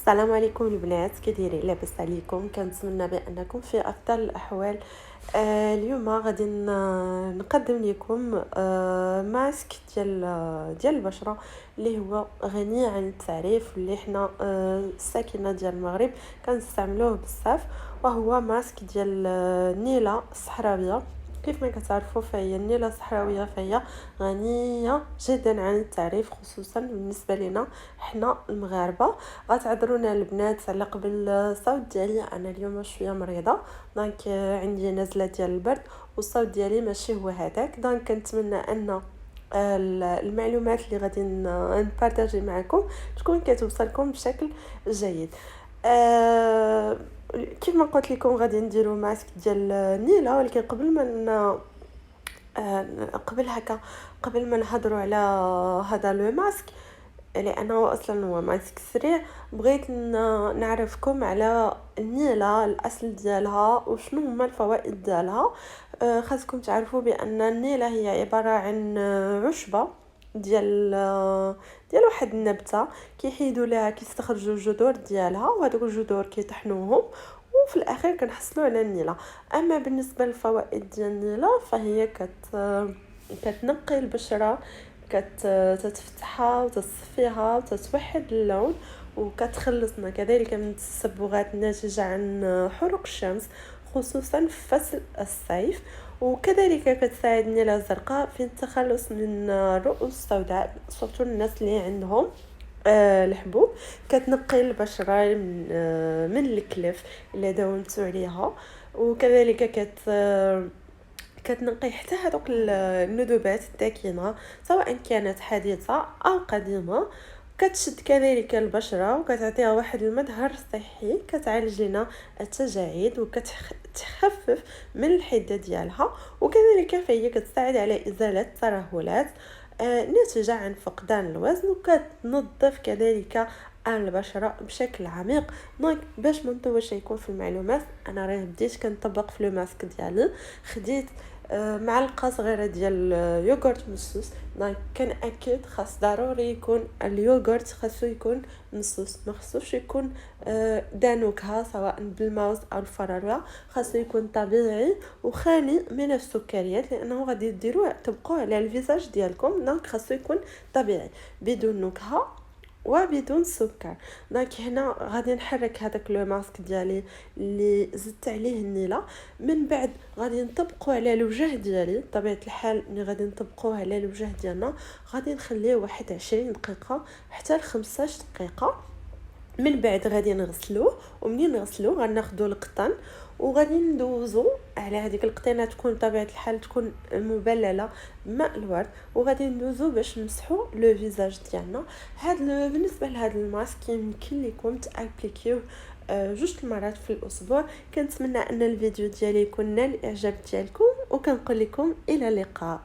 السلام عليكم البنات، كي دايرين؟ لاباس عليكم؟ كنتمنى بانكم في افضل الاحوال. اليوم غادي نقدم لكم ماسك ديال البشره اللي هو غني عن التعريف، اللي حنا الساكنه ديال المغرب كنستعملوه بزاف، وهو ماسك ديال النيله الصحراويه. كيف ما كتعرفوا فهي النيله الصحراويه فهي غنيه جدا عن التعريف، خصوصا بالنسبه لنا حنا المغاربه. غتعذرونا البنات على قبل الصوت ديالي، انا اليوم شويه مريضه، دونك عندي نزله ديال البرد والصوت ديالي ماشي هو هذاك. دونك كنتمنى ان المعلومات اللي غادي نبارطاجي معكم تكون كتوصلكم بشكل جيد. آه، كيف ما قلت لكم غادي نديروا ماسك ديال النيله، ولكن قبل ما قبل هكا، قبل ما نهضروا على هذا لو ماسك لانه اصلا هو ماسك سريع، بغيت نعرفكم على النيله الاصل ديالها وشنو هما الفوائد ديالها. خاصكم تعرفوا بان النيله هي عباره عن عشبه ديال واحد النبته، كيحيدوا لها كيستخرجوا الجذور ديالها، وهذوك الجذور كيطحنوهم وفي الاخير كنحصلوا على النيله. اما بالنسبه للفوائد ديال النيله فهي كتنقي البشره، تتفتحها وتصفيها وتتوحد اللون، وكتخلصنا كذلك من التصبغات الناتجة عن حروق الشمس خصوصا في فصل الصيف. وكذلك كتساعد النيلة الزرقاء في التخلص من الرؤوس السوداء، صوتوا الناس اللي عندهم الحبوب. كتنقي البشرة من الكلف اللي داومتوا عليها، وكذلك كتنقي حتى هذوك الندوبات الداكنه سواء كانت حديثه او قديمه. كتشد كذلك البشره وكتعطيها واحد المظهر صحي، كتعالج لنا التجاعيد وكتخفف من الحده ديالها، وكذلك فهي كتساعد على ازاله الترهلات ناتجه عن فقدان الوزن، وكتنظف كذلك البشره بشكل عميق. دونك باش ما نطولش يكون في المعلومات، انا راه بديت كنطبق في لو ماسك ديالي. خديت معلقه صغيره ديال يوغورت مسوس. دونك كنأكد خاص ضروري يكون اليوغورت خاصو يكون مسوس، ما خصوش يكون دانوكها سواء بالموز او الفراوله، خاصو يكون طبيعي وخالي من السكريات، لانه غادي ديروه تبقوه على الفيزاج ديالكم. دونك خاصو يكون طبيعي بدون نكهه وبدون سكر. دونك هنا غادي نحرك هذاك لو ماسك ديالي اللي زدت عليه النيله، من بعد غادي نطبقوا على الوجه ديالي. بطبيعه الحال ملي غادي نطبقوه على الوجه ديالنا غادي نخليه واحد 20 دقيقه حتى ل 15 دقيقه. من بعد غادي نغسلوه، ومنين نغسلوه غناخذوا القطن وغادي ندوزو على هذيك القطينه، تكون بطبيعه الحال تكون مبلله بماء الورد، وغادي ندوزو باش نمسحوا لو فيزاج ديالنا. بالنسبه لهذا الماسك يمكن لكم تابليكيوه جوج المرات في الاسبوع. كنتمنى ان الفيديو ديالي يكون نال الاعجاب ديالكم، وكنقول لكم الى اللقاء.